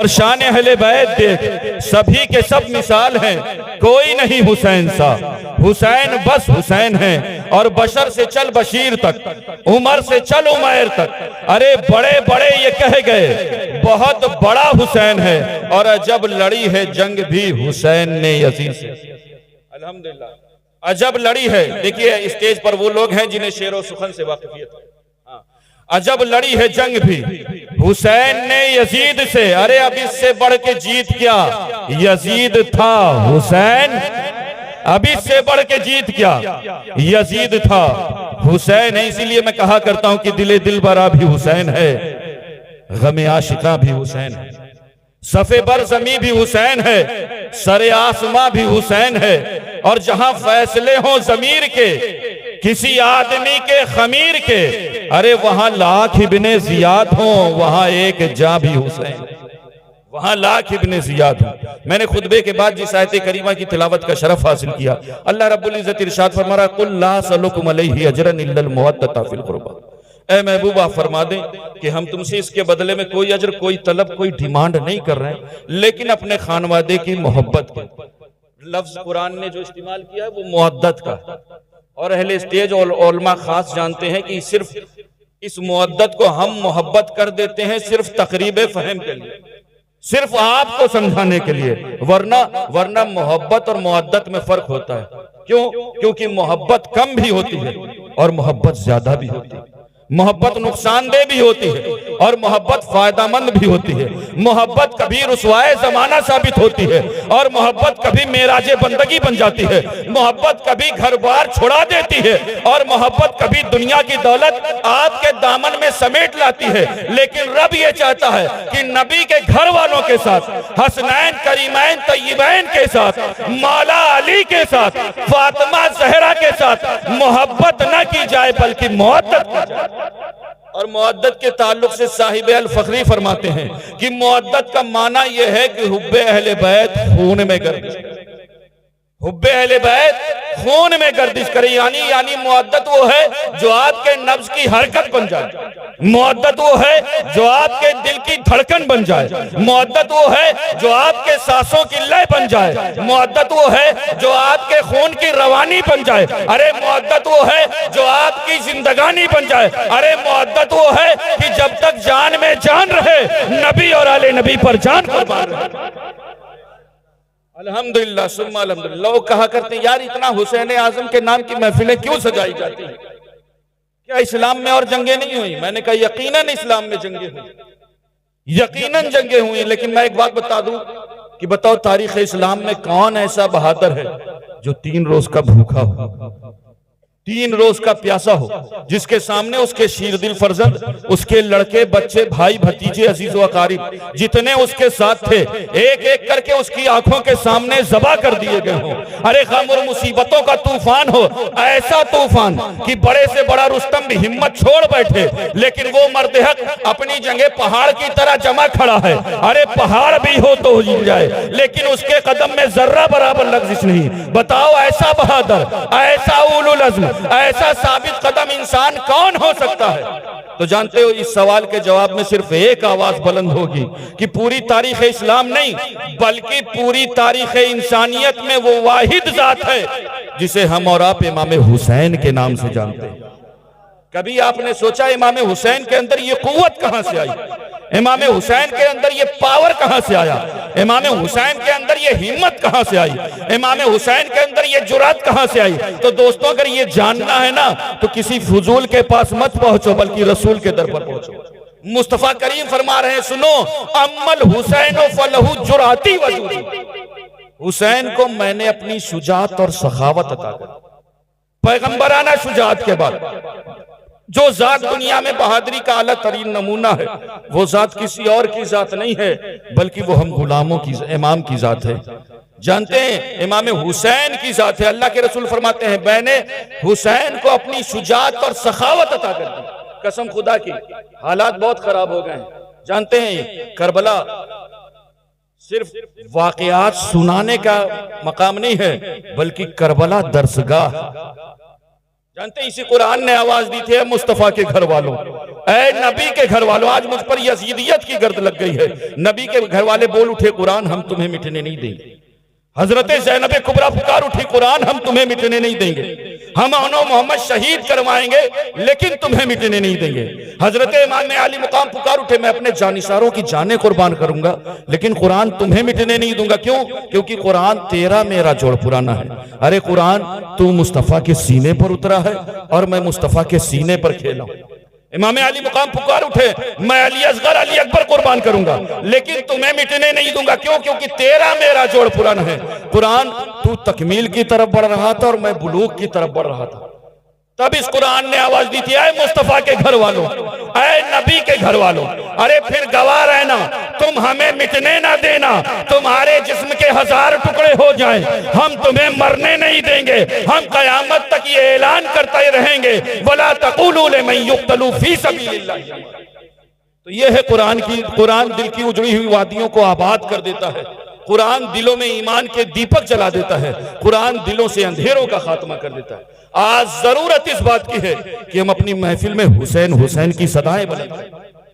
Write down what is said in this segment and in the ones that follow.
और शान अहले बैत देख, सभी के सब मिसाल हैं, कोई नहीं हुसैन सा। हुसैन बस हुसैन है, और बशर से चल बशीर तक, उमर से चल उमैर तक। अरे बड़े बड़े ये कह गए, बहुत बड़ा हुसैन है। और अजब लड़ी है जंग भी हुसैन ने यजीद से। अल्हम्दुलिल्लाह, अजब लड़ी है। देखिए स्टेज पर वो लोग हैं जिन्हें शेर व सुखन से वाकिफियत है। अजब लड़ी है जंग भी हुसैन ने यजीद से। अरे अब इससे बढ़ के जीत क्या, यजीद था हुसैन। अब इससे बढ़ के जीत क्या, यजीद था हुसैन है। इसीलिए मैं कहा करता हूं कि दिले दिलबरा भी हुसैन है, गमे आशिका भी हुसैन है, सफे बर जमी भी हुसैन है, सरे आसमां भी हुसैन है। और जहां फैसले हों जमीर के, किसी आदमी के खमीर के, अरे वहां लाख इब्ने जियाद हो, वहां एक जा भी हुसैन, वहां लाख इब्ने जियाद हो। मैंने खुतबे के बाद जिस आयत करीमा की तिलावत का शरफ हासिल किया, अल्लाह रब्बुल इज्जत इरशाद फरमा रहा, कुल ला सलुकुम अलैहि अजरन इल्लल मवद्दता फिल कुर्बा। ए महबूबा फरमा दें कि हम तुमसे इसके बदले में कोई अजर, कोई तलब, कोई डिमांड नहीं कर रहे हैं, लेकिन अपने खानवादे की मोहब्बत के। लफ्ज कुरान ने जो इस्तेमाल किया है वो मुअद्दत का, और अहले स्टेज और उलमा खास जानते हैं कि सिर्फ इस मुअद्दत को हम मोहब्बत कर देते हैं सिर्फ तकरीब फहम के लिए, सिर्फ आपको समझाने के लिए, वरना मोहब्बत और मुअद्दत में फर्क होता है। क्यों? क्योंकि मोहब्बत कम भी होती है और मोहब्बत ज्यादा भी होती है। मोहब्बत नुकसानदेह भी होती है और मोहब्बत फायदामंद भी होती है। मोहब्बत कभी रुसवाए जमाना साबित होती है और मोहब्बत कभी मेराजे बंदगी बन जाती है। मोहब्बत कभी घर बार छुड़ा देती है और मोहब्बत कभी दुनिया की दौलत आपके दामन में समेट लाती है। लेकिन रब ये चाहता है कि नबी के घर वालों के साथ, हसनैन करीमैन तय्यबैन के साथ, मौला अली के साथ, फातिमा ज़हरा के साथ मोहब्बत न की जाए बल्कि मुअद्दत की जाए। और मुअद्दत के ताल्लुक से साहिब अल फखरी फरमाते हैं कि मुअद्दत का माना यह है कि हुब्बे अहले बैत खून में गर्दिश करे, हुब्बे अहले बैत खून में गर्दिश करे। यानी मुअद्दत वो है जो आपके नफ्स की हरकत बन जाए, मुअद्दत वो है जो आपके दिल की धड़कन बन जाए, मुअद्दत वो है जो आपके सांसों की लय बन जाए, मुअद्दत वो है जो आपके खून की रवानी बन जाए। अरे मुअद्दत वो है जो आपकी जिंदगानी बन जाए। अरे मुअद्दत वो है कि जब तक जान में जान रहे, नबी और आले नबी पर जान कुर्बान रहे। अल्हम्दुलिल्लाह सुम्मा अल्हम्दुलिल्लाह। वो कहा करते यार इतना हुसैन आजम के नाम की महफिलें क्यों सजाई जाती हैं, क्या इस्लाम में और जंगें नहीं हुई? मैंने कहा यकीनन इस्लाम में जंगें हुई, यकीनन जंगें हुई। लेकिन मैं एक बात बता दूं कि बताओ तारीख इस्लाम में कौन ऐसा बहादुर है जो 3 रोज का भूखा हो, 3 रोज का प्यासा हो, जिसके सामने उसके शीरदिल फर्जंद, उसके लड़के बच्चे, भाई भतीजे, अजीज व अकारिब जितने उसके साथ थे, एक एक करके उसकी आंखों के सामने ज़बा कर दिए गए हों। अरे गम और मुसीबतों का तूफान हो, ऐसा तूफान कि बड़े से बड़ा रुस्तम भी हिम्मत छोड़ बैठे, लेकिन वो मर्द हक अपनी जगह पहाड़ की तरह जमा खड़ा है। अरे पहाड़ भी हो तो हिल जाए, लेकिन उसके कदम में जर्रा बराबर लग्जिश नहीं। बताओ ऐसा बहादुर, ऐसा उलुल अज़्म, ऐसा साबित कदम इंसान कौन हो सकता है? तो जानते हो इस सवाल के जवाब में सिर्फ एक आवाज बुलंद होगी कि पूरी तारीख इस्लाम नहीं बल्कि पूरी तारीख इंसानियत में वो वाहिद जात है जिसे हम और आप इमाम हुसैन के नाम से जानते हैं। कभी आपने सोचा इमाम हुसैन के अंदर ये कुव्वत कहां से आई, इमाम हुसैन के अंदर ये पावर कहां से आया, इमाम हुसैन के अंदर ये हिम्मत कहां से आई, इमाम हुसैन के अंदर ये जुरात कहां से आई? तो दोस्तों अगर ये जानना है ना तो किसी फजूल के पास मत पहुंचो बल्कि रसूल के दर पर पहुंचो। मुस्तफा करीम फरमा रहे हैं, सुनो, अम्मल हुसैन फलहु जुराती वजूदी, हुसैन को मैंने अपनी शुजात और सखावत अता कर। पैगंबराना शुजात के बाद जो जात दुनिया में बहादुरी का आला तरीन नमूना है, वो जात किसी और की जात नहीं है बल्कि वो हम गुलामों की इमाम की जात है। जानते हैं इमाम हुसैन की जात है। अल्लाह के रसूल फरमाते हैं, मैंने हुसैन को अपनी शुजात और सखावत अता कर दी। कसम खुदा की हालात बहुत खराब हो गए हैं। जानते हैं करबला सिर्फ वाकयात सुनाने का मकाम नहीं है बल्कि करबला दरसगाह। जानते हैं, इसी कुरान ने आवाज दी थी, मुस्तफा के घर वालों, ऐ नबी के घर वालों। आज मुझ पर यजीदियत की गर्द लग गई है। नबी के घर वाले बोल उठे, कुरान हम तुम्हें मिटने नहीं देंगे। हजरत ज़ैनब कुबरा पुकार उठी, कुरान हम तुम्हें मिटने नहीं देंगे। हम अनो मोहम्मद शहीद करवाएंगे लेकिन तुम्हें मिटने नहीं देंगे। हजरत इमाम अली मुकाम पुकार उठे, मैं अपने जानिसारों की जानें कुर्बान करूंगा लेकिन कुरान तुम्हें मिटने नहीं दूंगा। क्यों? क्योंकि कुरान तेरा मेरा जोड़ पुराना है। अरे कुरान तू मुस्तफा के सीने पर उतरा है और मैं मुस्तफा के सीने पर खेला हूं। इमाम अली मुकाम पुकार उठे, मैं अली असगर अली अकबर कुर्बान करूंगा लेकिन तुम्हें मिटने नहीं दूंगा। क्यों? क्योंकि तेरा मेरा जोड़ पुराना है। कुरान तू तकमील की तरफ बढ़ रहा था और मैं बुलूग की तरफ बढ़ रहा था। तब इस कुरान ने आवाज दी थी, ऐ मुस्तफा के घर वालों, ऐ नबी के घर वालों, अरे फिर गवाह रहना, तुम हमें मिटने ना देना। तुम्हारे जिस्म के 1000 टुकड़े हो जाएं, हम तुम्हें मरने नहीं देंगे। हम कयामत तक ये ऐलान करते रहेंगे, वला तक़ूलू लिमन युक़्तलू फी सबीलिल्लाह। तो ये है कुरान की। कुरान दिल की उजड़ी हुई वादियों को आबाद कर देता है। कुरान दिलों में ईमान के दीपक जला देता है। कुरान दिलों से अंधेरों का खात्मा कर देता है। आज जरूरत इस बात की है कि हम अपनी महफिल में हुसैन हुसैन की सदाएं बुलंद,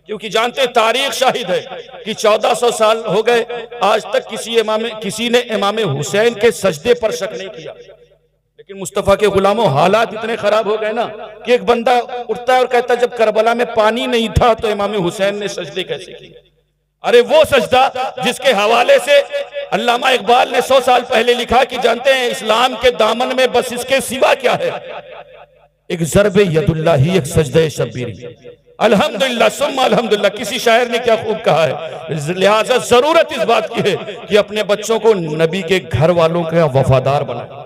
क्योंकि जानते तारीख शाहिद है कि 1400 साल हो गए, आज तक किसी ने इमाम हुसैन के सजदे पर शक नहीं किया। लेकिन मुस्तफा के गुलामों, हालात इतने खराब हो गए ना कि एक बंदा उठता है और कहता है जब करबला में पानी नहीं था तो इमाम हुसैन ने सजदे कैसे किए। अरे वो सजदा जिसके हवाले से अल्लामा इकबाल ने 100 साल पहले लिखा कि जानते हैं इस्लाम के दामन में बस इसके सिवा क्या है, एक ज़रबे यदुल्लाह ही, एक सजदे शब्बीरी। अल्हम्दुलिल्लाह सुम्मा अल्हम्दुलिल्लाह। किसी शायर ने क्या खूब कहा है। लिहाजा जरूरत इस बात की है कि अपने बच्चों को नबी के घर वालों का वफादार बनाए।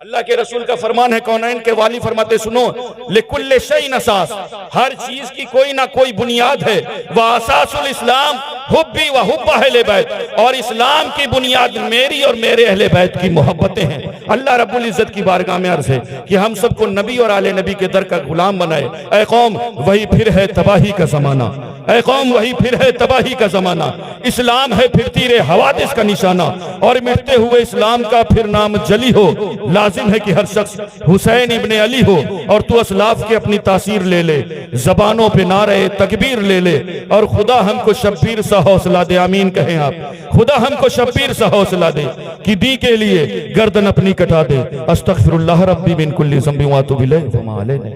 अल्लाह के रसूल का फरमान है, कौनैन के वाली फरमाते सुनो, लिकुल्ले शैइन असास, हर चीज की कोई ना कोई बुनियाद है। व असासुल इस्लाम हुब्बी व हुब्ब अहले बैत, और इस्लाम की बुनियाद मेरी और मेरे अहले बैत की मोहब्बतें हैं। अल्लाह रब्बुल इज्जत की बारगाह में अर्ज है कि हम सबको नबी और आले नबी के दर का गुलाम बनाए। ऐ कौम वही फिर है तबाही का जमाना, ऐ कौम वही फिर है तबाही का जमाना। इस्लाम है फिर तीरे हवादिस का निशाना, और मिटते हुए इस्लाम का फिर नाम जली हो। लाजिम है कि हर शख्स हुसैन इब्ने अली हो, और तू असलाफ की अपनी तासीर ले ले, जबानों पे नारे तकबीर ले ले, और खुदा हमको शब्बीर सा हौसला दे। आमीन कहें आप। खुदा हमको शब्बीर सा हौसला दे कि दी के लिए गर्दन अपनी कटा दे। अस्तगफिरुल्लाह रब्बी मिन कुल्ली ज़ंबि व अतूबु इलैहि व मा अलैना।